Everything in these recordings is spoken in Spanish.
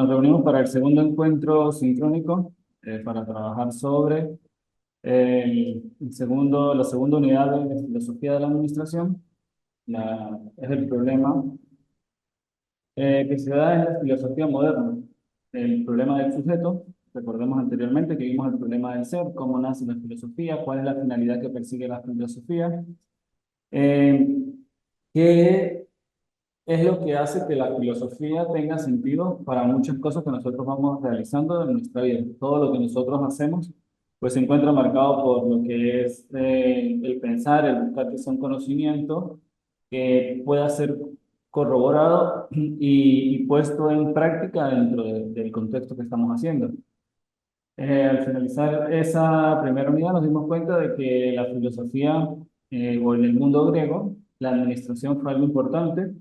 nos reunimos para el segundo encuentro sincrónico para trabajar sobre la segunda unidad de filosofía de la administración. Es el problema que se da en la filosofía moderna, el problema del sujeto. Recordemos anteriormente que vimos el problema del ser, cómo nace la filosofía, cuál es la finalidad que persigue la filosofía, eh, qué es lo que hace que la filosofía tenga sentido para muchas cosas que nosotros vamos realizando en nuestra vida. Todo lo que nosotros hacemos, pues se encuentra marcado por lo que es el pensar, el buscar que sea un conocimiento que pueda ser corroborado y puesto en práctica dentro del contexto que estamos haciendo. Al finalizar esa primera unidad nos dimos cuenta de que la filosofía o en el mundo griego, la administración fue algo importante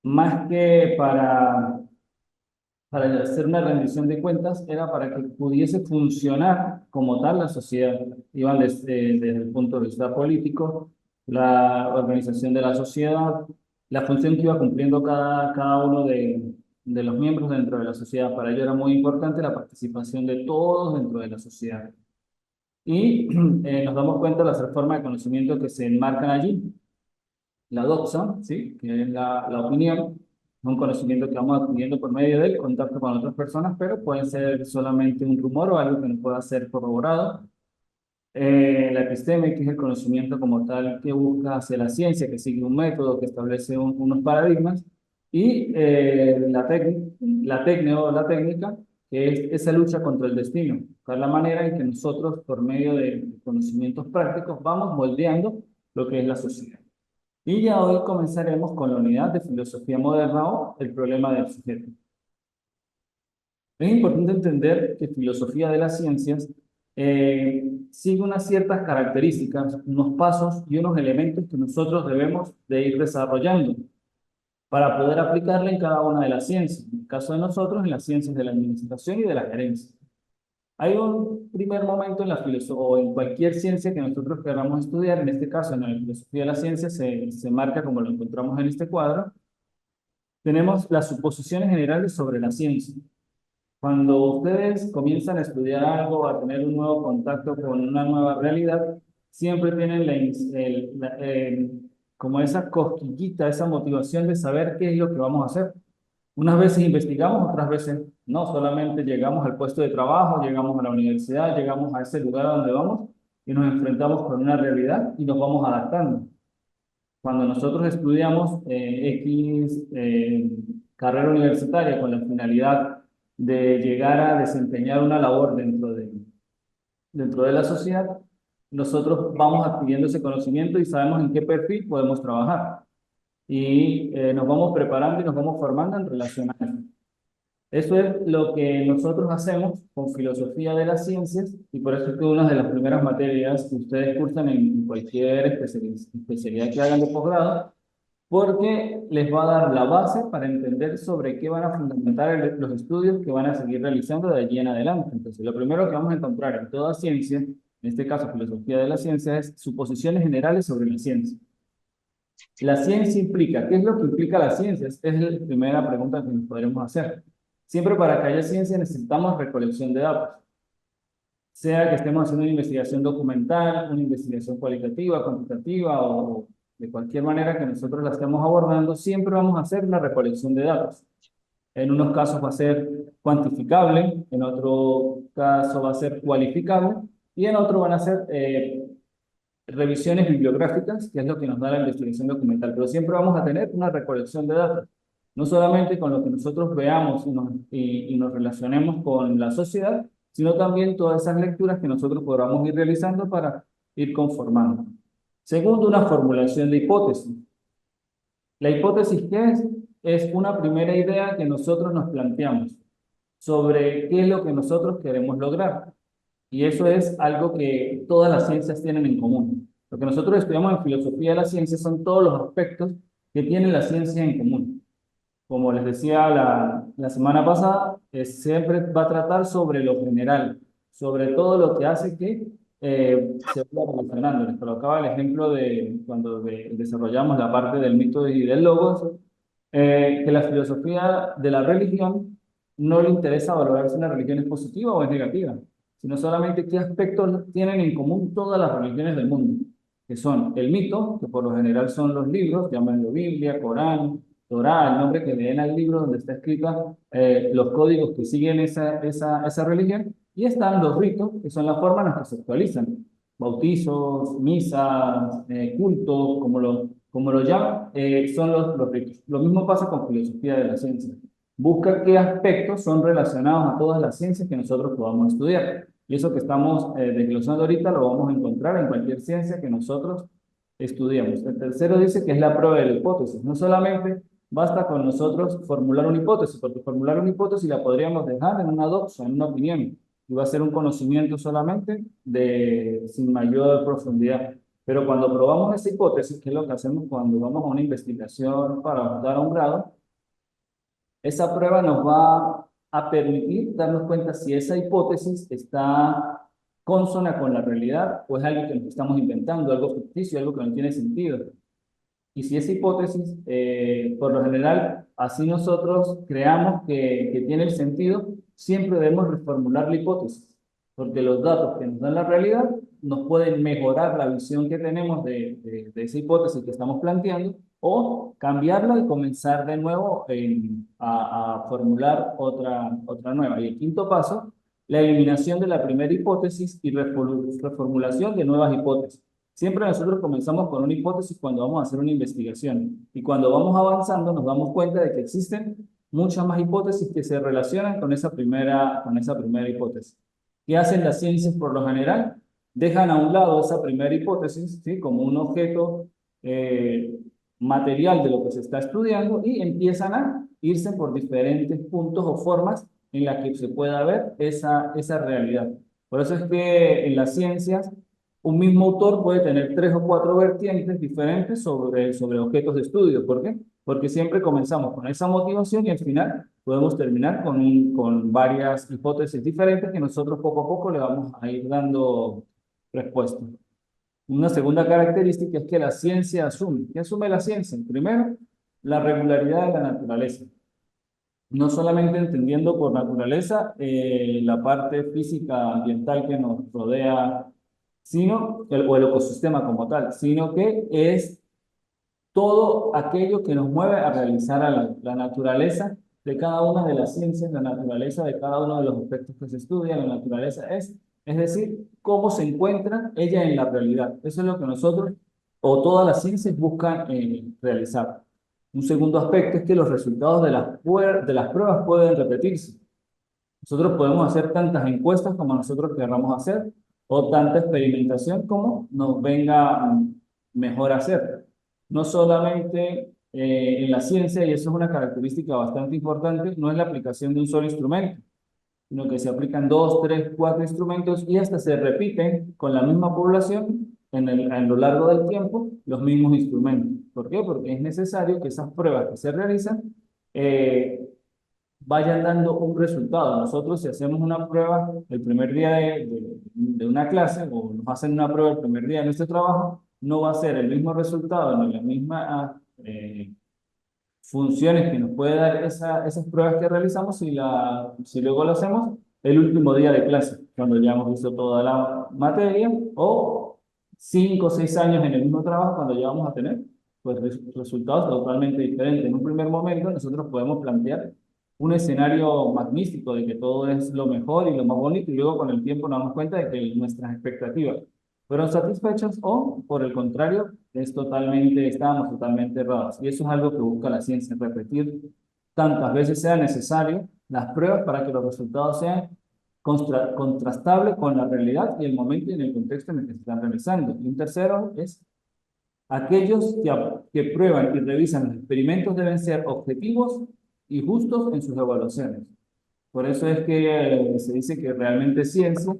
más que para hacer una rendición de cuentas, era para que pudiese funcionar como tal la sociedad. Iban desde el punto de vista político, la organización de la sociedad, la función que iba cumpliendo cada uno de los miembros dentro de la sociedad. Para ello era muy importante la participación de todos dentro de la sociedad. Y nos damos cuenta de las reformas de conocimiento que se enmarcan allí, la doxa, ¿sí? Que es la opinión, un conocimiento que vamos adquiriendo por medio del contacto con otras personas, pero puede ser solamente un rumor o algo que no pueda ser corroborado. La episteme, que es el conocimiento como tal que busca hacia la ciencia, que sigue un método, que establece unos paradigmas. Y la técnica o la técnica, que es esa lucha contra el destino, buscar la manera en que nosotros, por medio de conocimientos prácticos, vamos moldeando lo que es la sociedad. Y ya hoy comenzaremos con la unidad de filosofía moderna o el problema del sujeto. Es importante entender que filosofía de las ciencias sigue unas ciertas características, unos pasos y unos elementos que nosotros debemos de ir desarrollando para poder aplicarla en cada una de las ciencias. En el caso de nosotros, en las ciencias de la administración y de la gerencia. Hay un primer momento en la filosofía o en cualquier ciencia que nosotros queramos estudiar, en este caso en la filosofía de la ciencia se marca como lo encontramos en este cuadro, tenemos las suposiciones generales sobre la ciencia. Cuando ustedes comienzan a estudiar algo, a tener un nuevo contacto con una nueva realidad, siempre tienen como esa cosquillita, esa motivación de saber qué es lo que vamos a hacer. Unas veces investigamos, otras veces no, solamente llegamos al puesto de trabajo, llegamos a la universidad, llegamos a ese lugar a donde vamos y nos enfrentamos con una realidad y nos vamos adaptando. Cuando nosotros estudiamos carrera universitaria con la finalidad de llegar a desempeñar una labor dentro de la sociedad, nosotros vamos adquiriendo ese conocimiento y sabemos en qué perfil podemos trabajar. Y nos vamos preparando y nos vamos formando en relación a eso. Eso es lo que nosotros hacemos con filosofía de las ciencias y por eso es que una de las primeras materias que ustedes cursan en cualquier especialidad que hagan de posgrado, porque les va a dar la base para entender sobre qué van a fundamentar los estudios que van a seguir realizando de allí en adelante. Entonces, lo primero que vamos a encontrar en toda ciencia, en este caso filosofía de la ciencia, es suposiciones generales sobre la ciencia. La ciencia implica, ¿qué es lo que implica la ciencia? Es la primera pregunta que nos podremos hacer. Siempre para que haya ciencia necesitamos recolección de datos. Sea que estemos haciendo una investigación documental, una investigación cualitativa, cuantitativa o de cualquier manera que nosotros la estemos abordando, siempre vamos a hacer la recolección de datos. En unos casos va a ser cuantificable, en otro caso va a ser cualificable y en otro van a ser revisiones bibliográficas, que es lo que nos da la investigación documental, pero siempre vamos a tener una recolección de datos, no solamente con lo que nosotros veamos y nos relacionemos con la sociedad, sino también todas esas lecturas que nosotros podamos ir realizando para ir conformando. Segundo, una formulación de hipótesis. La hipótesis, ¿qué es? Es una primera idea que nosotros nos planteamos sobre qué es lo que nosotros queremos lograr. Y eso es algo que todas las ciencias tienen en común. Lo que nosotros estudiamos en filosofía de la ciencia son todos los aspectos que tiene la ciencia en común. Como les decía la semana pasada, siempre va a tratar sobre lo general, sobre todo lo que hace que se vaya evolucionando. Les colocaba el ejemplo de cuando desarrollamos la parte del mito y del logos, que la filosofía de la religión no le interesa valorar si una religión es positiva o es negativa, sino solamente qué aspectos tienen en común todas las religiones del mundo, que son el mito, que por lo general son los libros, llámenlo Biblia, Corán, Torá, el nombre que le den al libro donde está escrita los códigos que siguen esa religión, y están los ritos, que son las formas en las que se actualizan, bautizos, misas, cultos, como lo llaman, son los ritos. Lo mismo pasa con filosofía de la ciencia. Busca qué aspectos son relacionados a todas las ciencias que nosotros podamos estudiar. Y eso que estamos desglosando ahorita lo vamos a encontrar en cualquier ciencia que nosotros estudiemos. El tercero dice que es la prueba de la hipótesis. No solamente basta con nosotros formular una hipótesis, porque formular una hipótesis la podríamos dejar en una doxa, en una opinión, y va a ser un conocimiento solamente sin mayor profundidad. Pero cuando probamos esa hipótesis, que es lo que hacemos cuando vamos a una investigación para dar un grado, esa prueba nos va a permitir darnos cuenta si esa hipótesis está consona con la realidad o es algo que nos estamos inventando, algo ficticio, algo que no tiene sentido. Y si esa hipótesis, por lo general, así nosotros creamos que tiene el sentido, siempre debemos reformular la hipótesis, porque los datos que nos dan la realidad nos pueden mejorar la visión que tenemos de esa hipótesis que estamos planteando o cambiarla y comenzar de nuevo a formular otra nueva. Y el quinto paso, la eliminación de la primera hipótesis y reformulación de nuevas hipótesis. Siempre nosotros comenzamos con una hipótesis cuando vamos a hacer una investigación y cuando vamos avanzando nos damos cuenta de que existen muchas más hipótesis que se relacionan con esa primera hipótesis. ¿Qué hacen las ciencias por lo general? Dejan a un lado esa primera hipótesis, ¿sí? Como un objeto material de lo que se está estudiando y empiezan a irse por diferentes puntos o formas en las que se pueda ver esa realidad. Por eso es que en las ciencias un mismo autor puede tener 3 o 4 vertientes diferentes sobre objetos de estudio. ¿Por qué? Porque siempre comenzamos con esa motivación y al final podemos terminar con varias hipótesis diferentes que nosotros poco a poco le vamos a ir dando respuesta. Una segunda característica es que la ciencia asume. ¿Qué asume la ciencia? Primero, la regularidad de la naturaleza. No solamente entendiendo por naturaleza la parte física ambiental que nos rodea, o el ecosistema como tal, sino que es todo aquello que nos mueve a realizar algo. La naturaleza de cada una de las ciencias, la naturaleza de cada uno de los aspectos que se estudian, la naturaleza es decir, cómo se encuentra ella en la realidad. Eso es lo que nosotros o todas las ciencias buscan realizar. Un segundo aspecto es que los resultados de las pruebas pueden repetirse. Nosotros podemos hacer tantas encuestas como nosotros queramos hacer, o tanta experimentación como nos venga mejor hacer. No solamente en la ciencia, y eso es una característica bastante importante, no es la aplicación de un solo instrumento, sino que se aplican 2, 3, 4 instrumentos y hasta se repiten con la misma población en lo largo del tiempo los mismos instrumentos. ¿Por qué? Porque es necesario que esas pruebas que se realizan eh, vayan dando un resultado. Nosotros si hacemos una prueba el primer día de una clase o nos hacen una prueba el primer día de nuestro trabajo, no va a ser el mismo resultado ni la misma funciones que nos puede dar esas pruebas que realizamos si luego lo hacemos el último día de clase, cuando ya hemos visto toda la materia, o 5 o 6 años en el mismo trabajo, cuando ya vamos a tener pues, resultados totalmente diferentes. En un primer momento nosotros podemos plantear un escenario magnífico de que todo es lo mejor y lo más bonito, y luego con el tiempo nos damos cuenta de que nuestras expectativas fueron satisfechas o, por el contrario, estábamos totalmente errados. Y eso es algo que busca la ciencia, repetir tantas veces sea necesario las pruebas para que los resultados sean contrastables con la realidad y el momento y en el contexto en el que se están realizando. Y un tercero es aquellos que prueban y revisan los experimentos deben ser objetivos y justos en sus evaluaciones. Por eso es que se dice que realmente ciencia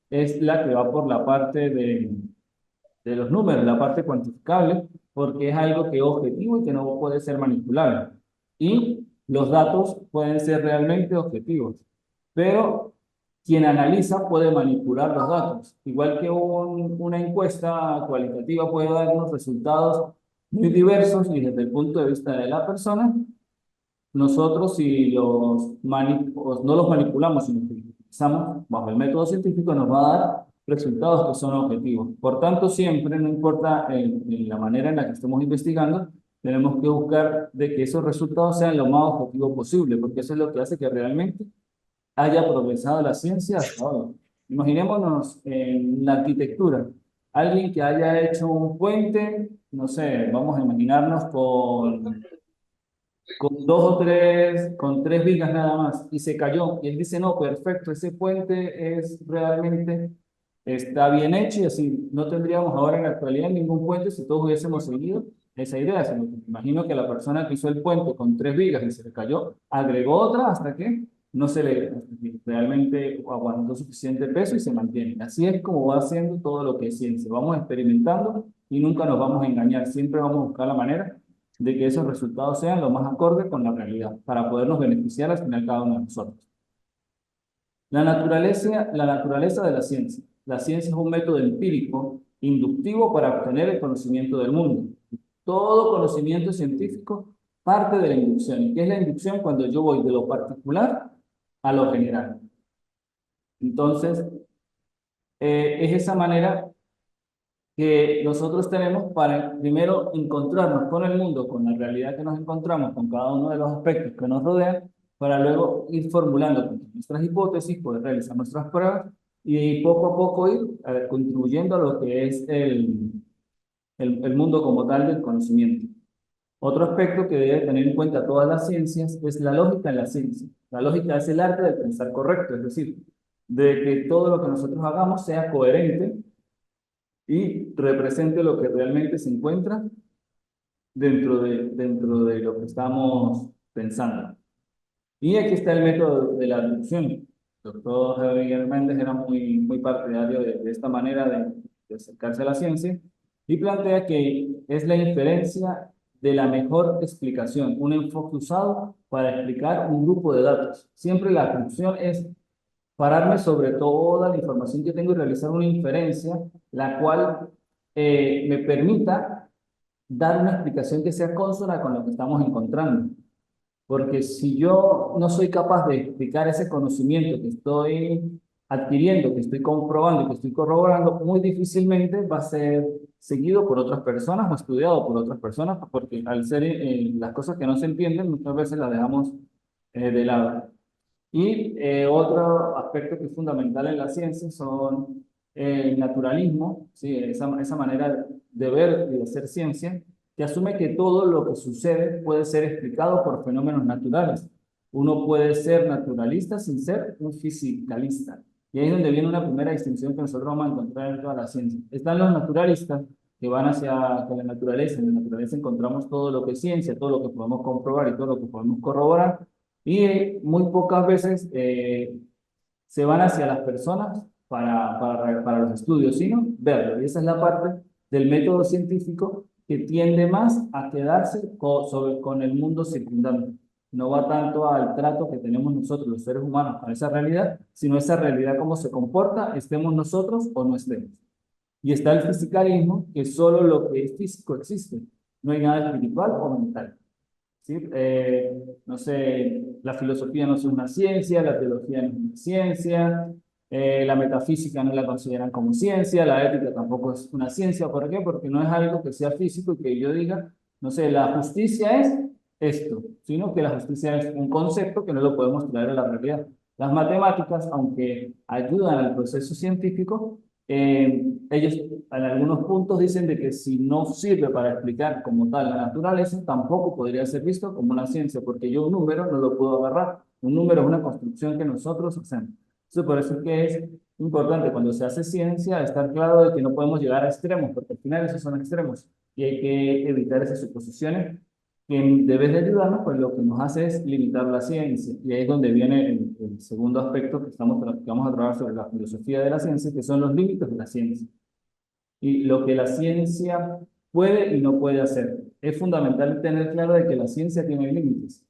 es la que va por la parte de los números, la parte cuantificable, porque es algo que es objetivo y que no puede ser manipulable. Y los datos pueden ser realmente objetivos, pero quien analiza puede manipular los datos. Igual que una encuesta cualitativa puede dar unos resultados muy diversos y desde el punto de vista de la persona, nosotros si no los manipulamos, sino que los utilizamos bajo el método científico, nos va a dar resultados que son objetivos. Por tanto, siempre, no importa en la manera en la que estemos investigando, tenemos que buscar de que esos resultados sean lo más objetivos posible, porque eso es lo que hace que realmente haya progresado la ciencia hasta ahora. Imaginémonos en la arquitectura, alguien que haya hecho un puente, no sé, vamos a imaginarnos con dos o tres, con tres vigas nada más, y se cayó. Y él dice, no, perfecto, ese puente es realmente, está bien hecho y así no tendríamos ahora en la actualidad ningún puente si todos hubiésemos seguido esa idea. Sino que imagino que la persona que hizo el puente con tres vigas y se le cayó, agregó otra hasta que no se le, hasta que realmente aguantó suficiente peso y se mantiene. Así es como va haciendo todo lo que es ciencia. Vamos experimentando y nunca nos vamos a engañar. Siempre vamos a buscar la manera de que esos resultados sean lo más acorde con la realidad, para podernos beneficiar al final cada uno de nosotros. La naturaleza de la ciencia. La ciencia es un método empírico, inductivo para obtener el conocimiento del mundo. Todo conocimiento científico parte de la inducción. ¿Y qué es la inducción? Cuando yo voy de lo particular a lo general. Entonces, es esa manera que nosotros tenemos para primero encontrarnos con el mundo, con la realidad que nos encontramos, con cada uno de los aspectos que nos rodean, para luego ir formulando nuestras hipótesis, poder realizar nuestras pruebas y poco a poco ir contribuyendo a lo que es el mundo como tal del conocimiento. Otro aspecto que debe tener en cuenta todas las ciencias es la lógica en la ciencia. La lógica es el arte de pensar correcto, es decir, de que todo lo que nosotros hagamos sea coherente y represente lo que realmente se encuentra dentro de lo que estamos pensando. Y aquí está el método de la deducción. El doctor Javier Méndez era muy partidario de esta manera de acercarse a la ciencia y plantea que es la inferencia de la mejor explicación, un enfoque usado para explicar un grupo de datos. Siempre la función es pararme sobre toda la información que tengo y realizar una inferencia, la cual me permita dar una explicación que sea consona con lo que estamos encontrando. Porque si yo no soy capaz de explicar ese conocimiento que estoy adquiriendo, que estoy comprobando, que estoy corroborando, muy difícilmente va a ser seguido por otras personas o estudiado por otras personas, porque al ser las cosas que no se entienden, muchas veces las dejamos de lado. Y otro aspecto que es fundamental en la ciencia son el naturalismo, ¿sí? Esa manera de ver y de hacer ciencia, que asume que todo lo que sucede puede ser explicado por fenómenos naturales. Uno puede ser naturalista sin ser un fisicalista. Y ahí es donde viene una primera distinción que nosotros vamos a encontrar en toda la ciencia. Están los naturalistas que van hacia la naturaleza. En la naturaleza encontramos todo lo que es ciencia, todo lo que podemos comprobar y todo lo que podemos corroborar. Y muy pocas veces se van hacia las personas para los estudios, sino verlo. Y esa es la parte del método científico que tiende más a quedarse con el mundo circundante. No va tanto al trato que tenemos nosotros, los seres humanos, con esa realidad, sino esa realidad cómo se comporta, estemos nosotros o no estemos. Y está el fisicalismo, que solo lo que es físico existe. No hay nada espiritual o mental. ¿Sí? No sé, la filosofía no es una ciencia, la teología no es una ciencia, la metafísica no la consideran como ciencia, la ética tampoco es una ciencia. ¿Por qué? Porque no es algo que sea físico y que yo diga, no sé, la justicia es esto, sino que la justicia es un concepto que no lo podemos traer a la realidad. Las matemáticas, aunque ayudan al proceso científico, ellos en algunos puntos dicen de que si no sirve para explicar como tal la naturaleza, tampoco podría ser visto como una ciencia, porque yo un número no lo puedo agarrar. Un número es una construcción que nosotros hacemos. Entonces, por eso es que es importante cuando se hace ciencia estar claro de que no podemos llegar a extremos, porque al final esos son extremos y hay que evitar esas suposiciones que en vez de ayudarnos, pues lo que nos hace es limitar la ciencia. Y ahí es donde viene el segundo aspecto que vamos a trabajar sobre la filosofía de la ciencia, que son los límites de la ciencia. Y lo que la ciencia puede y no puede hacer. Es fundamental tener claro de que la ciencia tiene límites.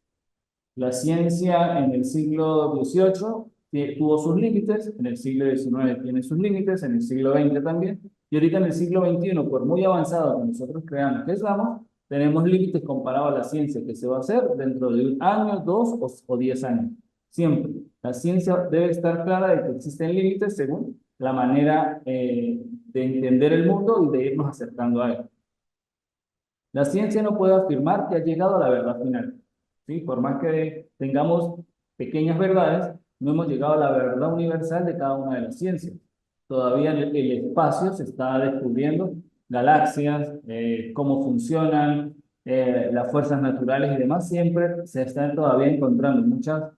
La ciencia en el siglo XVIII tuvo sus límites, en el siglo XIX tiene sus límites, en el siglo XX también, y ahorita en el siglo XXI, por muy avanzado que nosotros creamos que estamos, tenemos límites comparados a la ciencia, que se va a hacer dentro de un año, dos o 10 años. Siempre. La ciencia debe estar clara de que existen límites según la manera de entender el mundo y de irnos acercando a él. La ciencia no puede afirmar que ha llegado a la verdad final. ¿Sí? Por más que tengamos pequeñas verdades, no hemos llegado a la verdad universal de cada una de las ciencias. Todavía el espacio se está descubriendo, galaxias, cómo funcionan, las fuerzas naturales y demás, siempre se están todavía encontrando muchas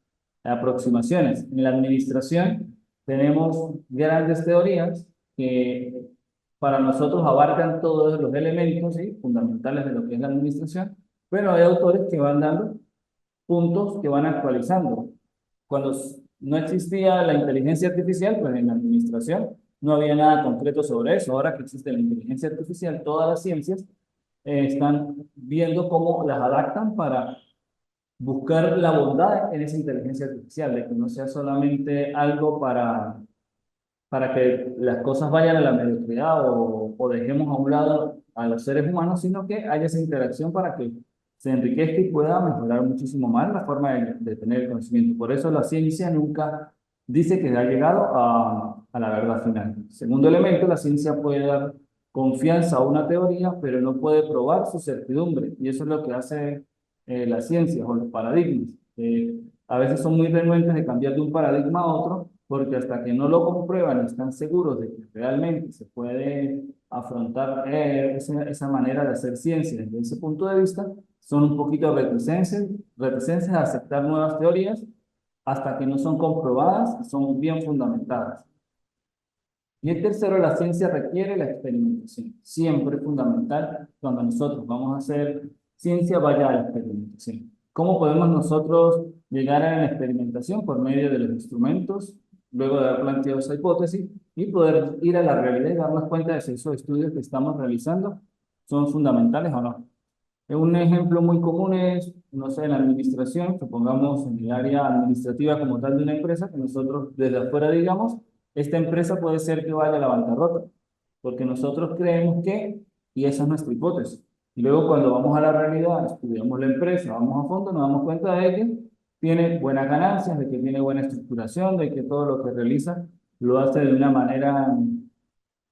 aproximaciones. En la administración tenemos grandes teorías que para nosotros abarcan todos los elementos, ¿sí?, fundamentales de lo que es la administración, pero hay autores que van dando puntos que van actualizando. Cuando no existía la inteligencia artificial, pues en la administración no había nada concreto sobre eso. Ahora que existe la inteligencia artificial, todas las ciencias están viendo cómo las adaptan para buscar la bondad en esa inteligencia artificial, de que no sea solamente algo para que las cosas vayan a la mediocridad o dejemos a un lado a los seres humanos, sino que haya esa interacción para que se enriquezca y pueda mejorar muchísimo más la forma de tener el conocimiento. Por eso la ciencia nunca dice que ha llegado a la verdad final. Segundo elemento, la ciencia puede dar confianza a una teoría, pero no puede probar su certidumbre. Y eso es lo que hace la ciencia o los paradigmas. A veces son muy renuentes de cambiar de un paradigma a otro, porque hasta que no lo comprueban y están seguros de que realmente se puede afrontar esa manera de hacer ciencia desde ese punto de vista, son un poquito reticentes a aceptar nuevas teorías hasta que no son comprobadas y son bien fundamentadas. Y el tercero, la ciencia requiere la experimentación. Siempre es fundamental cuando nosotros vamos a hacer ciencia, vaya a la experimentación. ¿Cómo podemos nosotros llegar a la experimentación? Por medio de los instrumentos, luego de haber planteado esa hipótesis y poder ir a la realidad y darnos cuenta de si esos estudios que estamos realizando son fundamentales o no. Un ejemplo muy común es, no sé, en la administración, supongamos en el área administrativa como tal de una empresa, que nosotros desde afuera digamos, esta empresa puede ser que vaya a la bancarrota, porque nosotros creemos que, y esa es nuestra hipótesis. Y luego cuando vamos a la realidad, estudiamos la empresa, vamos a fondo, nos damos cuenta de que tiene buenas ganancias, de que tiene buena estructuración, de que todo lo que realiza lo hace de una manera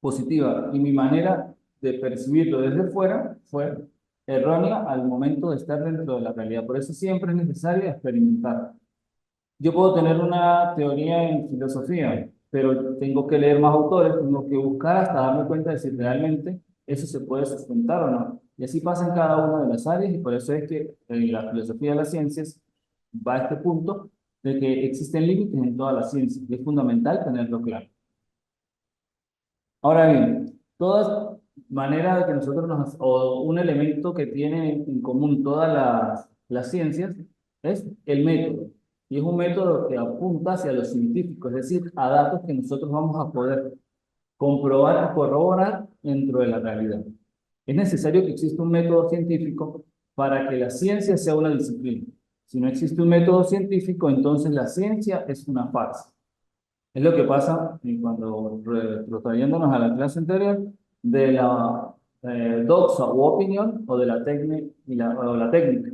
positiva. Y mi manera de percibirlo desde fuera fue errónea al momento de estar dentro de la realidad. Por eso siempre es necesario experimentar. Yo puedo tener una teoría en filosofía, pero tengo que leer más autores, tengo que buscar hasta darme cuenta de si realmente eso se puede sustentar o no. Y así pasa en cada una de las áreas y por eso es que en la filosofía de las ciencias va a este punto de que existen límites en todas las ciencias y es fundamental tenerlo claro. Ahora bien, todas maneras de que nosotros o un elemento que tiene en común todas las ciencias es el método. Y es un método que apunta hacia lo científico, es decir, a datos que nosotros vamos a poder comprobar y corroborar dentro de la realidad. Es necesario que exista un método científico para que la ciencia sea una disciplina. Si no existe un método científico, entonces la ciencia es una farsa. Es lo que pasa cuando retrocediéndonos a la clase anterior de la doxa u opinión o de la técnica o la técnica.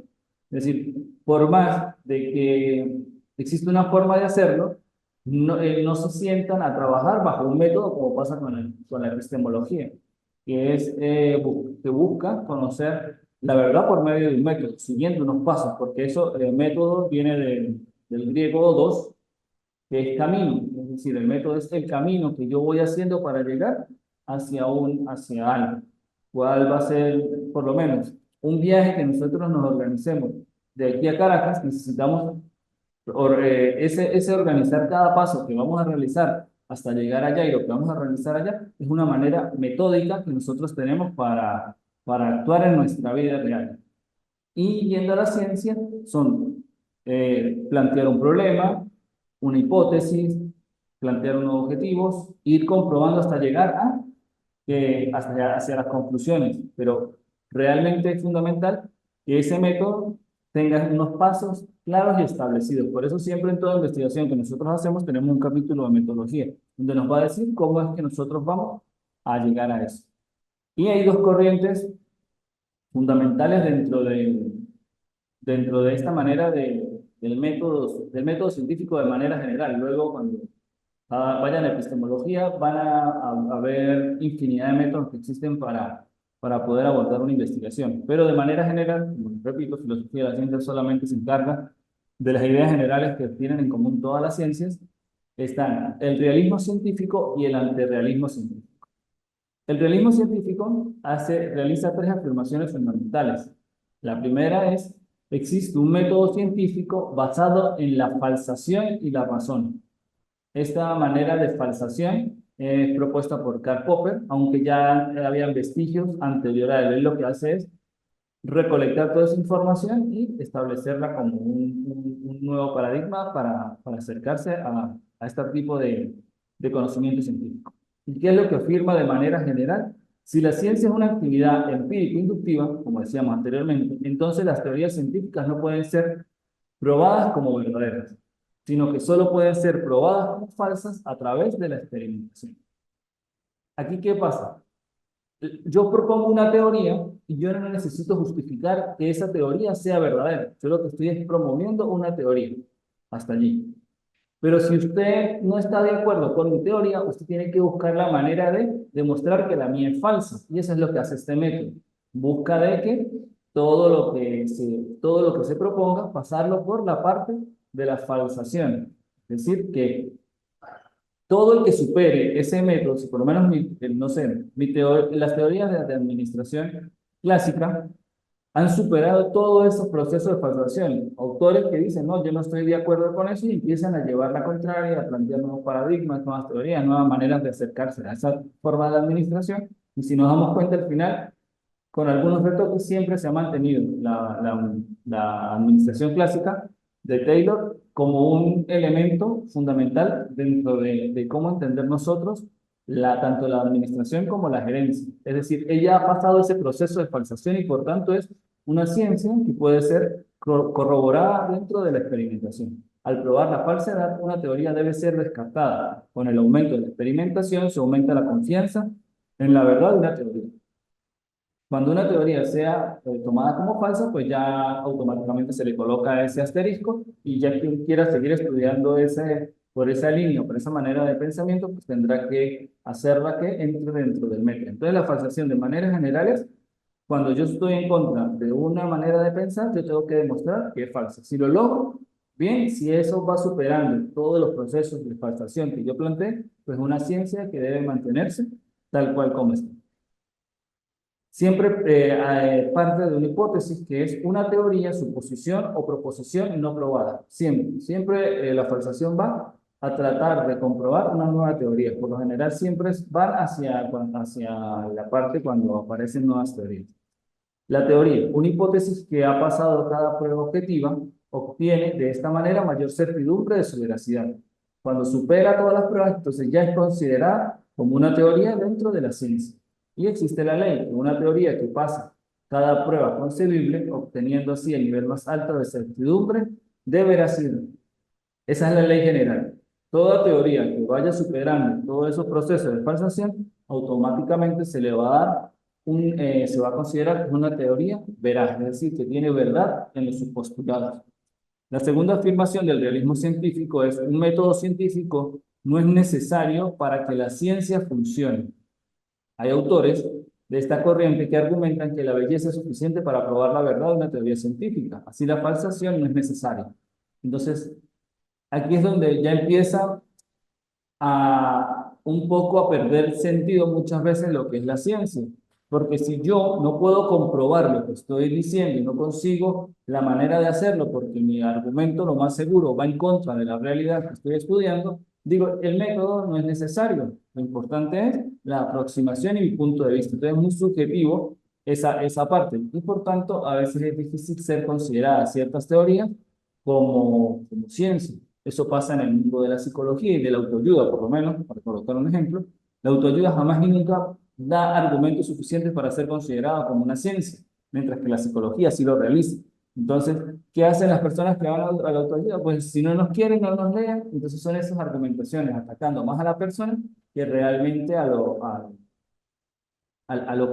Es decir, por más de que existe una forma de hacerlo, no se sientan a trabajar bajo un método como pasa con la epistemología, que es que busca conocer la verdad por medio de un método, siguiendo unos pasos, porque eso, el método viene del griego dos, que es camino, es decir, el método es el camino que yo voy haciendo para llegar hacia algo. ¿Cuál va a ser, por lo menos, un viaje que nosotros nos organicemos de aquí a Caracas? Necesitamos ese organizar cada paso que vamos a realizar hasta llegar allá y lo que vamos a realizar allá es una manera metódica que nosotros tenemos para actuar en nuestra vida real. Y yendo a la ciencia, son plantear un problema, una hipótesis, plantear unos objetivos, ir comprobando hasta llegar hacia las conclusiones. Pero realmente es fundamental que ese método tenga unos pasos claros y establecidos. Por eso siempre en toda investigación que nosotros hacemos tenemos un capítulo de metodología, donde nos va a decir cómo es que nosotros vamos a llegar a eso. Y hay dos corrientes fundamentales dentro de esta manera del método científico de manera general. Luego, cuando vayan a epistemología, van a ver infinidad de métodos que existen para poder abordar una investigación. Pero de manera general, como repito, filosofía de la ciencia solamente se encarga de las ideas generales que tienen en común todas las ciencias. Están el realismo científico y el antirrealismo científico. El realismo científico realiza tres afirmaciones fundamentales. La primera es: existe un método científico basado en la falsación y la razón. Esta manera de falsación es propuesta por Karl Popper, aunque ya habían vestigios anteriores a él. Él lo que hace es recolectar toda esa información y establecerla como un nuevo paradigma para acercarse a este tipo de conocimiento científico. ¿Y qué es lo que afirma de manera general? Si la ciencia es una actividad empírico-inductiva, como decíamos anteriormente, entonces las teorías científicas no pueden ser probadas como verdaderas, sino que solo pueden ser probadas como falsas a través de la experimentación. ¿Aquí qué pasa? Yo propongo una teoría y yo no necesito justificar que esa teoría sea verdadera. Yo lo que estoy es promoviendo una teoría. Hasta allí. Pero si usted no está de acuerdo con mi teoría, usted tiene que buscar la manera de demostrar que la mía es falsa. Y eso es lo que hace este método. Busca de que todo lo que se proponga, pasarlo por la parte de la falsación. Es decir, que todo el que supere ese método, si por lo menos, no sé, las teorías de administración clásica han superado todos esos procesos de falsación. Autores que dicen, no, yo no estoy de acuerdo con eso y empiezan a llevar la contraria, a plantear nuevos paradigmas, nuevas teorías, nuevas maneras de acercarse a esa forma de administración. Y si nos damos cuenta al final, con algunos retoques siempre se ha mantenido la administración clásica de Taylor como un elemento fundamental dentro de cómo entender nosotros tanto la administración como la gerencia. Es decir, ella ha pasado ese proceso de falsación y por tanto es una ciencia que puede ser corroborada dentro de la experimentación. Al probar la falsedad, una teoría debe ser descartada. Con el aumento de la experimentación se aumenta la confianza en la verdad de una teoría. Cuando una teoría sea tomada como falsa, pues ya automáticamente se le coloca ese asterisco y ya quien quiera seguir estudiando por esa línea o por esa manera de pensamiento, pues tendrá que hacerla que entre dentro del método. Entonces, la falsación de maneras generales, cuando yo estoy en contra de una manera de pensar, yo tengo que demostrar que es falsa. Si lo logro, bien, si eso va superando todos los procesos de falsación que yo planteé, pues es una ciencia que debe mantenerse tal cual como está. Siempre parte de una hipótesis que es una teoría, suposición o proposición no probada. Siempre la falsación va a tratar de comprobar una nueva teoría. Por lo general siempre van hacia la parte cuando aparecen nuevas teorías. La teoría, una hipótesis que ha pasado cada prueba objetiva, obtiene de esta manera mayor certidumbre de su veracidad. Cuando supera todas las pruebas, entonces ya es considerada como una teoría dentro de la ciencia. Y existe la ley, que una teoría que pasa cada prueba concebible, obteniendo así el nivel más alto de certidumbre de veracidad. Esa es la ley general. Toda teoría que vaya superando todos esos procesos de falsación, automáticamente se le va a dar se va a considerar una teoría veraz, es decir, que tiene verdad en sus postulados. La segunda afirmación del realismo científico es: un método científico no es necesario para que la ciencia funcione. Hay autores de esta corriente que argumentan que la belleza es suficiente para probar la verdad de una teoría científica. Así la falsación no es necesaria. Entonces, aquí es donde ya empieza a un poco a perder sentido muchas veces lo que es la ciencia. Porque si yo no puedo comprobar lo que estoy diciendo y no consigo la manera de hacerlo porque mi argumento lo más seguro va en contra de la realidad que estoy estudiando, digo, el método no es necesario. Lo importante es la aproximación y mi punto de vista. Entonces es muy subjetivo esa parte. Y por tanto, a veces es difícil ser consideradas ciertas teorías como ciencia. Eso pasa en el mundo de la psicología y de la autoayuda, por lo menos, para colocar un ejemplo. La autoayuda jamás y nunca da argumentos suficientes para ser considerada como una ciencia, mientras que la psicología sí lo realiza. Entonces, ¿qué hacen las personas que van a la autoayuda? Pues si no nos quieren, no nos lean. Entonces son esas argumentaciones atacando más a la persona que realmente a lo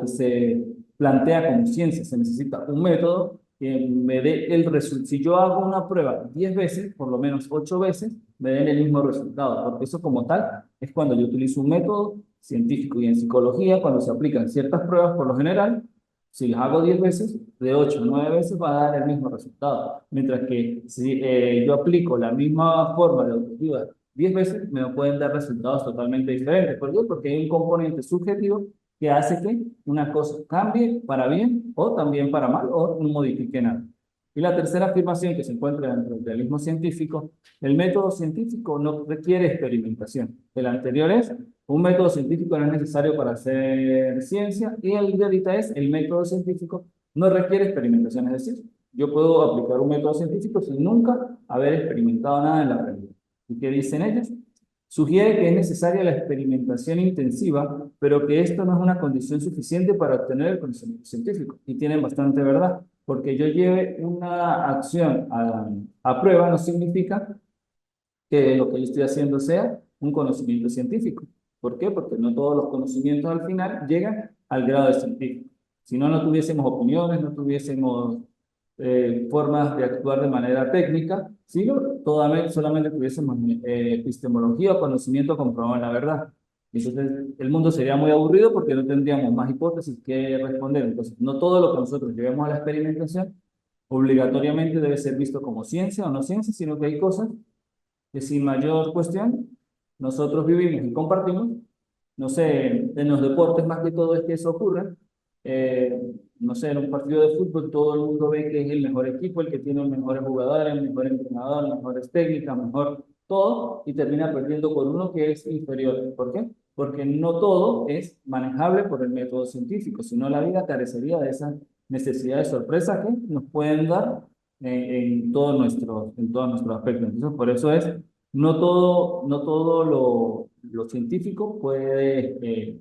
que plantea como ciencia. Se necesita un método que me dé el resultado. Si yo hago una prueba 10 veces, por lo menos 8 veces, me den el mismo resultado, porque eso como tal es cuando yo utilizo un método científico. Y en psicología, cuando se aplican ciertas pruebas, por lo general, si las hago 10 veces, de 8 a 9 veces va a dar el mismo resultado. Mientras que si yo aplico la misma forma de objetiva 10 veces, me pueden dar resultados totalmente diferentes. ¿Por qué? Porque hay un componente subjetivo que hace que una cosa cambie para bien o también para mal o no modifique nada. Y la tercera afirmación que se encuentra dentro del realismo científico, el método científico no requiere experimentación. El anterior es, un método científico no es necesario para hacer ciencia, y el de ahorita es, el método científico no requiere experimentación. Es decir, yo puedo aplicar un método científico sin nunca haber experimentado nada en la realidad. ¿Y qué dicen ellos? Sugiere que es necesaria la experimentación intensiva, pero que esto no es una condición suficiente para obtener el conocimiento científico. Y tienen bastante verdad, porque yo lleve una acción a prueba no significa que lo que yo estoy haciendo sea un conocimiento científico. ¿Por qué? Porque no todos los conocimientos al final llegan al grado de científico. Si no, no tuviésemos opiniones, no tuviésemos formas de actuar de manera técnica, sino solamente tuviésemos epistemología o conocimiento comprobado en la verdad. Entonces, el mundo sería muy aburrido porque no tendríamos más hipótesis que responder. Entonces, no todo lo que nosotros llevemos a la experimentación obligatoriamente debe ser visto como ciencia o no ciencia, sino que hay cosas que sin mayor cuestión nosotros vivimos y compartimos. No sé, en los deportes más que todo es que eso ocurre. Eh, no sé, en un partido de fútbol todo el mundo ve que es el mejor equipo, el que tiene los mejores jugadores, el mejor entrenador, las mejores técnicas, mejor todo, y termina perdiendo por uno que es inferior. ¿Por qué? Porque no todo es manejable por el método científico, sino la vida carecería de esa necesidad de sorpresa que nos pueden dar en todos nuestros aspectos. Entonces, por eso es, no todo lo científico puede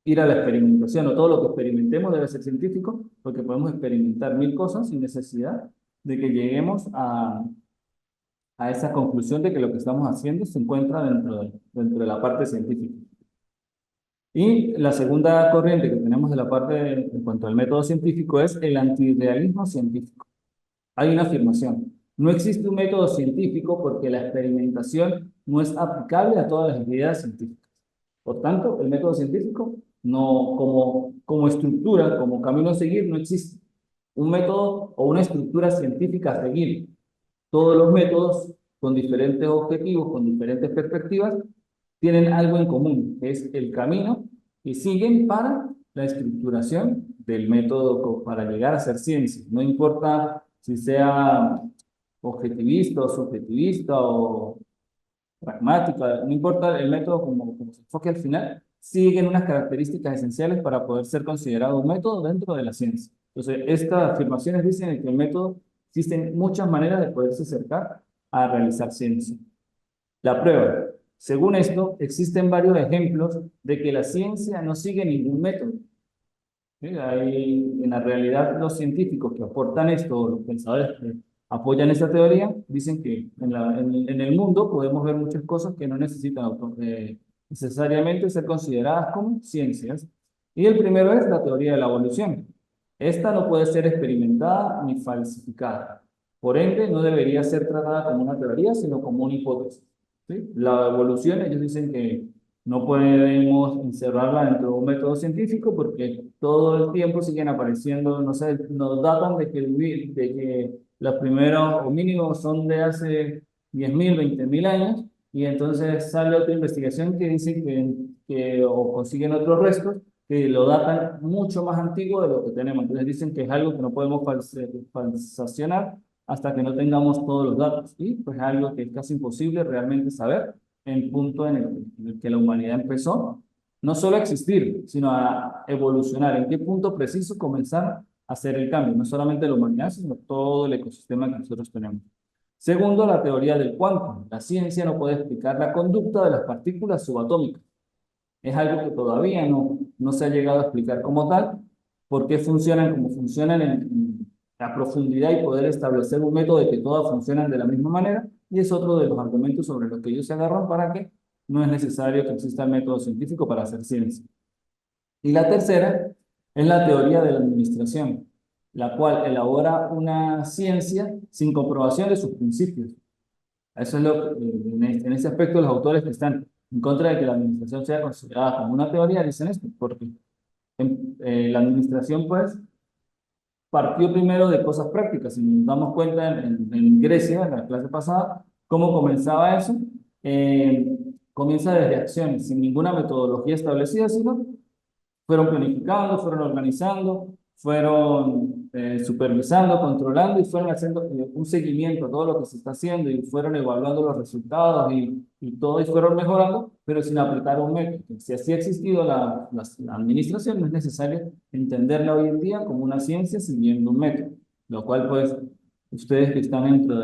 ir a la experimentación, no todo lo que experimentemos debe ser científico, porque podemos experimentar mil cosas sin necesidad de que lleguemos a esa conclusión de que lo que estamos haciendo se encuentra dentro de la parte científica. Y la segunda corriente que tenemos de la parte en cuanto al método científico es el antirrealismo científico. Hay una afirmación. No existe un método científico porque la experimentación no es aplicable a todas las ideas científicas. Por tanto, el método científico no, como estructura, como camino a seguir, no existe un método o una estructura científica a seguir. Todos los métodos, con diferentes objetivos, con diferentes perspectivas, tienen algo en común, que es el camino que siguen para la estructuración del método para llegar a ser ciencia. No importa si sea objetivista o subjetivista o pragmática, no importa el método como se enfoque al final, siguen unas características esenciales para poder ser considerado un método dentro de la ciencia. Entonces, estas afirmaciones dicen que el método, existen muchas maneras de poderse acercar a realizar ciencia. La prueba. Según esto, existen varios ejemplos de que la ciencia no sigue ningún método. ¿Sí? En la realidad, los científicos que aportan esto, los pensadores que apoyan esta teoría, dicen que en el mundo podemos ver muchas cosas que no necesitan necesariamente ser consideradas como ciencias. Y el primero es la teoría de la evolución. Esta no puede ser experimentada ni falsificada. Por ende, no debería ser tratada como una teoría, sino como una hipótesis. ¿Sí? La evolución, ellos dicen que no podemos encerrarla dentro de un método científico porque todo el tiempo siguen apareciendo, no sé, nos datan de que los primeros o mínimos son de hace 10.000, 20.000 años, y entonces sale otra investigación que dice o consiguen otros restos que lo datan mucho más antiguo de lo que tenemos. Entonces dicen que es algo que no podemos falsacionar hasta que no tengamos todos los datos. Y pues es algo que es casi imposible realmente saber el punto en el que la humanidad empezó, no solo a existir, sino a evolucionar, en qué punto preciso comenzar a hacer el cambio, no solamente la humanidad, sino todo el ecosistema que nosotros tenemos. Segundo, la teoría del quantum. La ciencia no puede explicar la conducta de las partículas subatómicas. Es algo que todavía no se ha llegado a explicar como tal, por qué funcionan como funcionan en la profundidad y poder establecer un método de que todas funcionan de la misma manera, y es otro de los argumentos sobre los que ellos se agarran para que no es necesario que exista el método científico para hacer ciencia. Y la tercera es la teoría de la administración, la cual elabora una ciencia sin comprobación de sus principios. Eso es en ese aspecto los autores que están en contra de que la administración sea considerada como una teoría dicen esto, porque la administración pues partió primero de cosas prácticas. Si nos damos cuenta en Grecia, en la clase pasada, cómo comenzaba eso, comienza desde acciones, sin ninguna metodología establecida, sino fueron planificando, fueron organizando, fueron supervisando, controlando y fueron haciendo un seguimiento a todo lo que se está haciendo y fueron evaluando los resultados y todo y fueron mejorando, pero sin aplicar un método. Si así ha existido la administración, no es necesario entenderla hoy en día como una ciencia siguiendo un método, lo cual pues ustedes que están dentro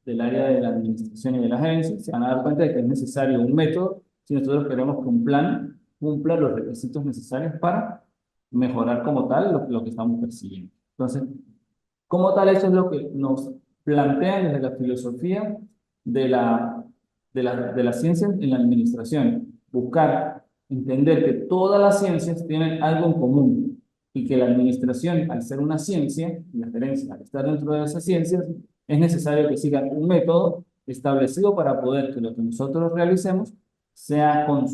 del área de la administración y de la gerencia se van a dar cuenta de que es necesario un método si nosotros queremos que un plan cumpla los requisitos necesarios para mejorar como tal lo que estamos persiguiendo. Entonces, como tal, eso es lo que nos plantean desde la filosofía de la ciencia en la administración. Buscar entender que todas las ciencias tienen algo en común y que la administración, al ser una ciencia, y la gerencia, al estar dentro de esas ciencias, es necesario que sigan un método establecido para poder que lo que nosotros realicemos sea con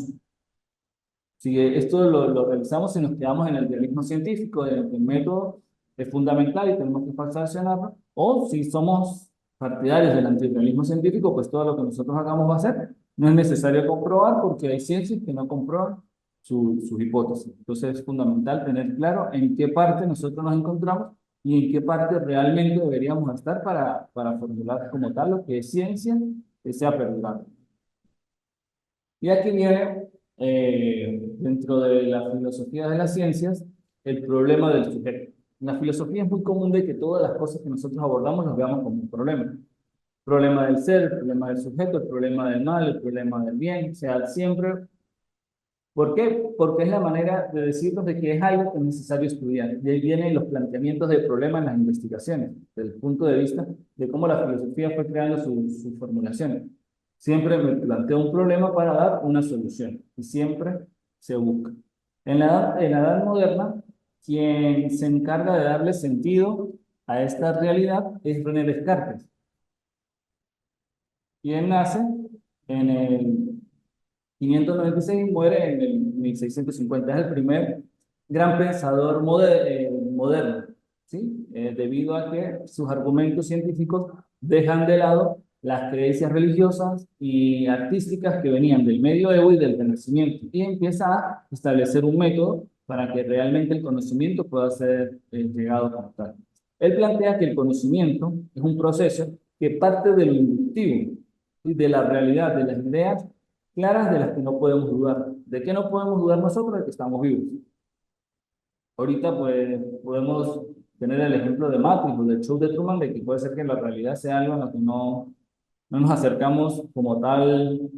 si esto lo realizamos y nos quedamos en el realismo científico, de que el método es fundamental y tenemos que sancionarlo, o si somos partidarios del antirrealismo científico, pues todo lo que nosotros hagamos va a ser, no es necesario comprobar porque hay ciencias que no comprueban sus hipótesis. Entonces es fundamental tener claro en qué parte nosotros nos encontramos y en qué parte realmente deberíamos estar para formular como tal lo que es ciencia que sea perdurable. Y aquí viene, dentro de la filosofía de las ciencias, el problema del sujeto. En la filosofía es muy común de que todas las cosas que nosotros abordamos las veamos como un problema. El problema del ser, el problema del sujeto, el problema del mal, el problema del bien, o sea, siempre. ¿Por qué? Porque es la manera de decirnos de que es algo que es necesario estudiar. Y ahí vienen los planteamientos del problema en las investigaciones, desde el punto de vista de cómo la filosofía fue creando sus formulaciones. Siempre me planteo un problema para dar una solución, y siempre se busca. En la edad moderna, quien se encarga de darle sentido a esta realidad es René Descartes, quien nace en el 596 y muere en el 1650. Es el primer gran pensador moderno, ¿sí? Debido a que sus argumentos científicos dejan de lado las creencias religiosas y artísticas que venían del medioevo y del Renacimiento y empieza a establecer un método para que realmente el conocimiento pueda ser llegado como tal. Él plantea que el conocimiento es un proceso que parte de lo inductivo y de la realidad, de las ideas claras de las que no podemos dudar. ¿De qué no podemos dudar nosotros? De que estamos vivos. Ahorita pues podemos tener el ejemplo de Matrix o del show de Truman, de que puede ser que la realidad sea algo en lo que no nos acercamos como tal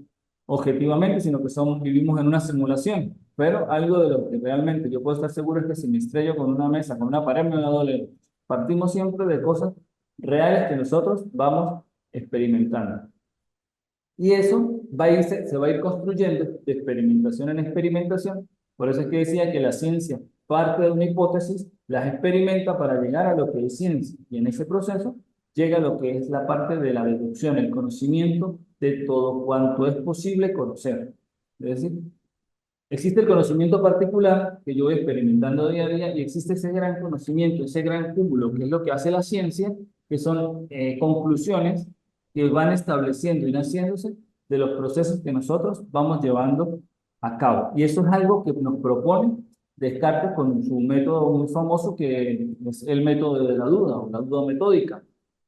objetivamente, sino que vivimos en una simulación. Pero algo de lo que realmente yo puedo estar seguro es que si me estrello con una mesa, con una pared, me va a doler. Partimos siempre de cosas reales que nosotros vamos experimentando. Y eso se va a ir construyendo de experimentación en experimentación. Por eso es que decía que la ciencia parte de una hipótesis, las experimenta para llegar a lo que es ciencia. Y en ese proceso llega a lo que es la parte de la deducción, el conocimiento de todo cuanto es posible conocer. Es decir, existe el conocimiento particular que yo voy experimentando día a día y existe ese gran conocimiento, ese gran cúmulo, que es lo que hace la ciencia, que son conclusiones que van estableciendo y naciéndose de los procesos que nosotros vamos llevando a cabo. Y eso es algo que nos propone Descartes con su método muy famoso, que es el método de la duda o la duda metódica,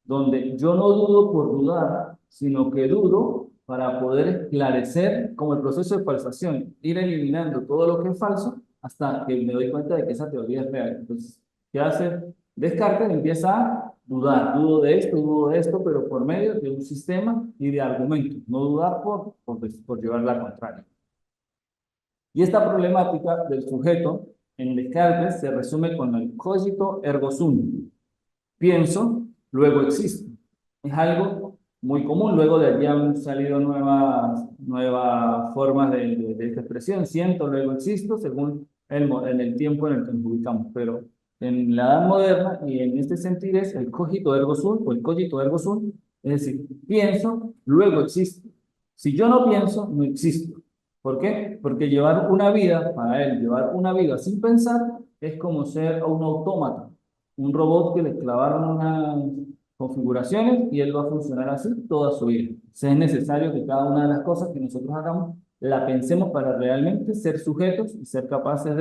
donde yo no dudo por dudar, sino que dudo para poder esclarecer como el proceso de falsación, ir eliminando todo lo que es falso hasta que me doy cuenta de que esa teoría es real. Entonces, ¿qué hace Descartes? Empieza a dudar, dudo de esto, pero por medio de un sistema y de argumentos, no dudar por llevar la contraria. Y esta problemática del sujeto en Descartes se resume con el cogito ergo sum. Pienso, luego existo. Es algo muy común. Luego de allí han salido nuevas formas de esta expresión. Siento, luego existo, según en el tiempo en el que nos ubicamos, pero en la edad moderna y en este sentido es el cogito ergo sum o el cogito ergo sum, es decir, pienso, luego existo. Si yo no pienso, no existo. ¿Por qué? Porque llevar una vida, para él, llevar una vida sin pensar es como ser un autómata, un robot que le clavaron unas configuraciones y él va a funcionar así toda su vida. Entonces es necesario que cada una de las cosas que nosotros hagamos la pensemos para realmente ser sujetos y ser capaces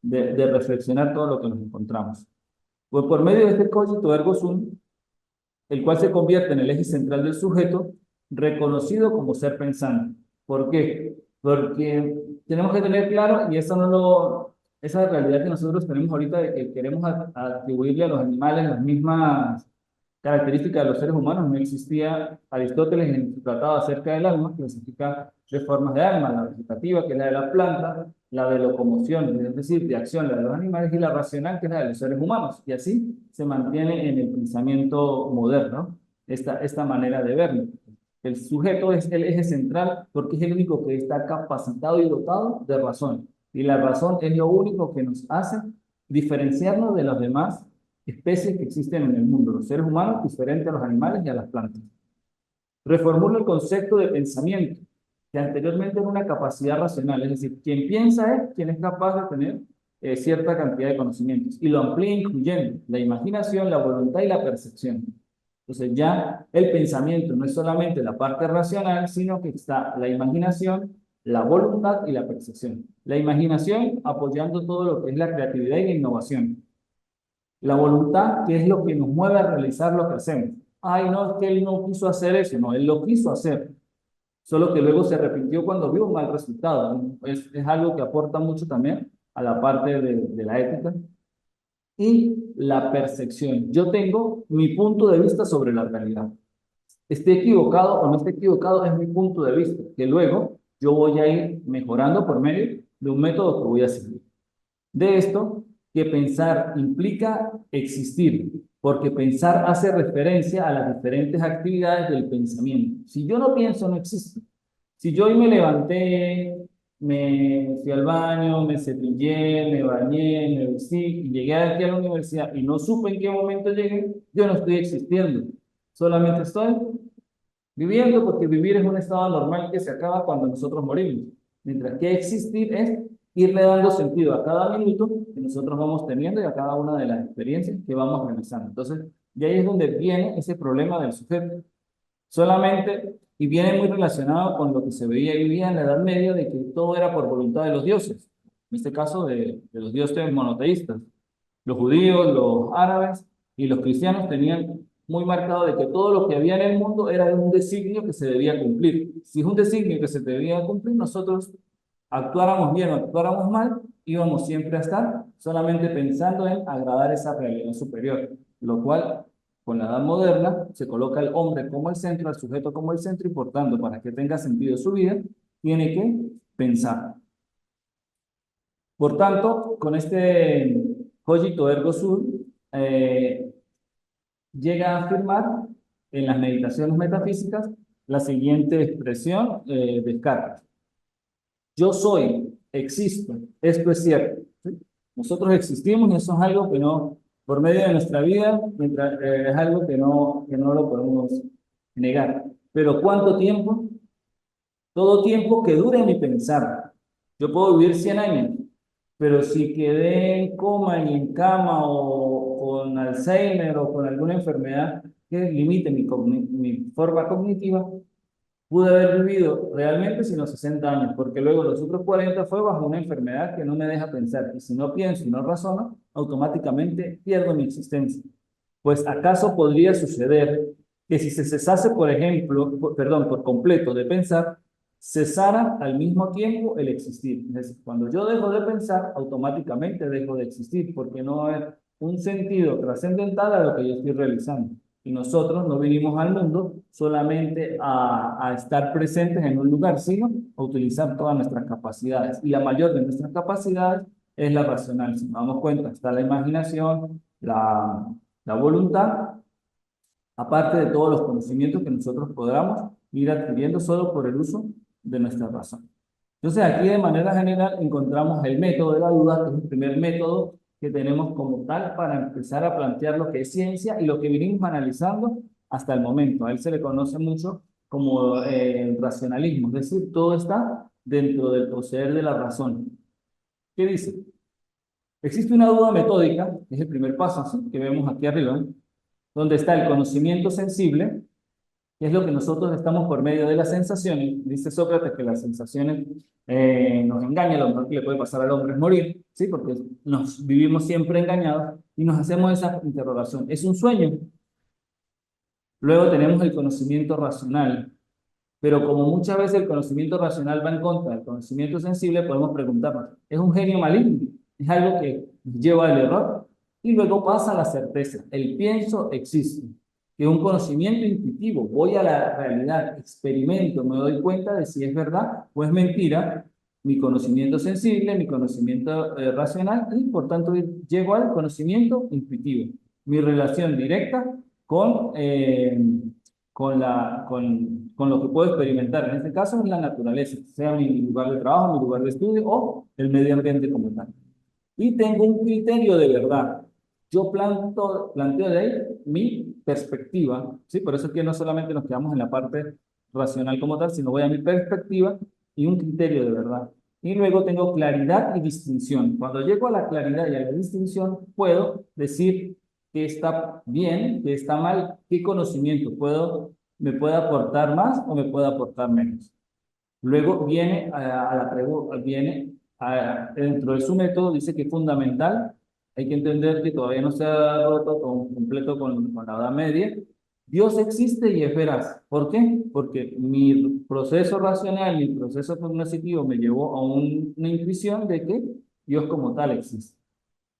de reflexionar todo lo que nos encontramos. Pues por medio de este cogito ergo sum, el cual se convierte en el eje central del sujeto, reconocido como ser pensante. ¿Por qué? Porque tenemos que tener claro, y eso no lo, esa realidad que nosotros tenemos ahorita de que queremos atribuirle a los animales las mismas características de los seres humanos, no existía. Aristóteles en su tratado acerca del alma clasifica tres formas de alma: la vegetativa, que es la de las plantas; la de locomoción, es decir, de acción, la de los animales; y la racional, que es la de los seres humanos. Y así se mantiene en el pensamiento moderno esta manera de verlo. El sujeto es el eje central porque es el único que está capacitado y dotado de razón. Y la razón es lo único que nos hace diferenciarnos de las demás especies que existen en el mundo, los seres humanos diferentes a los animales y a las plantas. Reformula el concepto de pensamiento, que anteriormente era una capacidad racional, es decir, quien piensa es quien es capaz de tener cierta cantidad de conocimientos, y lo amplía incluyendo la imaginación, la voluntad y la percepción. Entonces ya el pensamiento no es solamente la parte racional, sino que está la imaginación, la voluntad y la percepción. La imaginación apoyando todo lo que es la creatividad y la innovación. La voluntad, que es lo que nos mueve a realizar lo que hacemos. Ay, no, es que él no quiso hacer eso, no, él lo quiso hacer, solo que luego se arrepintió cuando vio un mal resultado. Es algo que aporta mucho también a la parte de la ética. Y la percepción. Yo tengo mi punto de vista sobre la realidad. Esté equivocado o no esté equivocado, es mi punto de vista, que luego yo voy a ir mejorando por medio de un método que voy a seguir. De esto, que pensar implica existir, porque pensar hace referencia a las diferentes actividades del pensamiento. Si yo no pienso, no existo. Si yo hoy me levanté, me fui al baño, me cepillé, me bañé, me vestí y llegué aquí a la universidad y no supe en qué momento llegué, yo no estoy existiendo. Solamente estoy viviendo, porque vivir es un estado normal que se acaba cuando nosotros morimos. Mientras que existir es irle dando sentido a cada minuto que nosotros vamos teniendo y a cada una de las experiencias que vamos realizando. Entonces, de ahí es donde viene ese problema del sujeto. Solamente, y viene muy relacionado con lo que se veía y vivía en la Edad Media, de que todo era por voluntad de los dioses. En este caso, de los dioses monoteístas. Los judíos, los árabes y los cristianos tenían muy marcado de que todo lo que había en el mundo era un designio que se debía cumplir. Si es un designio que se debía cumplir, nosotros actuáramos bien o actuáramos mal, íbamos siempre a estar solamente pensando en agradar esa realidad superior, lo cual con la edad moderna se coloca al hombre como el centro, al sujeto como el centro, y por tanto, para que tenga sentido su vida, tiene que pensar. Por tanto, con este cogito ergo sum, eh, llega a afirmar en las meditaciones metafísicas la siguiente expresión de Descartes: yo soy, existo, esto es cierto. ¿Sí? Nosotros existimos y eso es algo que no, por medio de nuestra vida, mientras, es algo que no lo podemos negar. Pero ¿cuánto tiempo? Todo tiempo que dure mi pensar. Yo puedo vivir 100 años, pero si quedé en coma y en cama o con Alzheimer o con alguna enfermedad que limite mi forma cognitiva, pude haber vivido realmente sin los 60 años, porque luego los otros 40 fue bajo una enfermedad que no me deja pensar. Y si no pienso y no razono, automáticamente pierdo mi existencia. Pues ¿acaso podría suceder que si se cesase, por ejemplo, perdón, por completo de pensar, cesara al mismo tiempo el existir? Es decir, cuando yo dejo de pensar, automáticamente dejo de existir, porque no hay un sentido trascendental a lo que yo estoy realizando. Y nosotros no vinimos al mundo solamente a estar presentes en un lugar, sino a utilizar todas nuestras capacidades. Y la mayor de nuestras capacidades es la racional. Si nos damos cuenta, está la imaginación, la voluntad, aparte de todos los conocimientos que nosotros podamos ir adquiriendo solo por el uso de nuestra razón. Entonces aquí de manera general encontramos el método de la duda, que es el primer método que tenemos como tal para empezar a plantear lo que es ciencia y lo que venimos analizando hasta el momento. A él se le conoce mucho como el racionalismo, es decir, todo está dentro del poseer de la razón. ¿Qué dice? Existe una duda metódica, que es el primer paso, ¿sí?, que vemos aquí arriba, donde está el conocimiento sensible, que es lo que nosotros estamos por medio de las sensaciones. Dice Sócrates que las sensaciones nos engañan, lo mejor que le puede pasar al hombre es morir, ¿sí?, porque nos vivimos siempre engañados y nos hacemos esa interrogación. ¿Es un sueño? Luego tenemos el conocimiento racional, pero como muchas veces el conocimiento racional va en contra del conocimiento sensible, podemos preguntarnos, ¿es un genio maligno? ¿Es algo que lleva al error? Y luego pasa la certeza. El pienso existe, que es un conocimiento intuitivo. Voy a la realidad, experimento, me doy cuenta de si es verdad o es mentira mi conocimiento sensible, mi conocimiento racional, y por tanto llego al conocimiento intuitivo. Mi relación directa con, con lo que puedo experimentar. En este caso es la naturaleza, sea mi lugar de trabajo, mi lugar de estudio o el medio ambiente como tal. Y tengo un criterio de verdad. Yo planteo de ahí mi perspectiva, ¿sí? Por eso es que no solamente nos quedamos en la parte racional como tal, sino voy a mi perspectiva y un criterio de verdad. Y luego tengo claridad y distinción. Cuando llego a la claridad y a la distinción, puedo decir qué está bien, qué está mal, qué conocimiento me puede aportar más o me puede aportar menos. Luego viene a la pregunta, dentro de su método, dice que es fundamental, hay que entender que todavía no se ha roto completo con la Edad Media. Dios existe y es veraz. ¿Por qué? Porque mi proceso racional, mi proceso cognitivo me llevó a una intuición de que Dios como tal existe.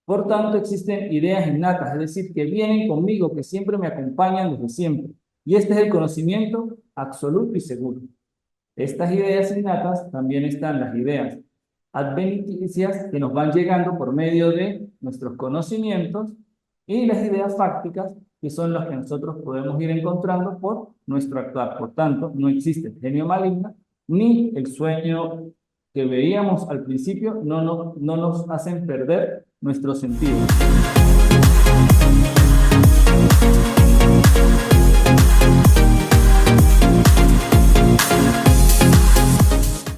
Por tanto, existen ideas innatas, es decir, que vienen conmigo, que siempre me acompañan desde siempre. Y este es el conocimiento absoluto y seguro. Estas ideas innatas también están las ideas adventicias que nos van llegando por medio de nuestros conocimientos y las ideas fácticas que son las que nosotros podemos ir encontrando por nuestro actuar. Por tanto, no existe el genio maligno ni el sueño que veíamos al principio, no nos hacen perder nuestro sentido.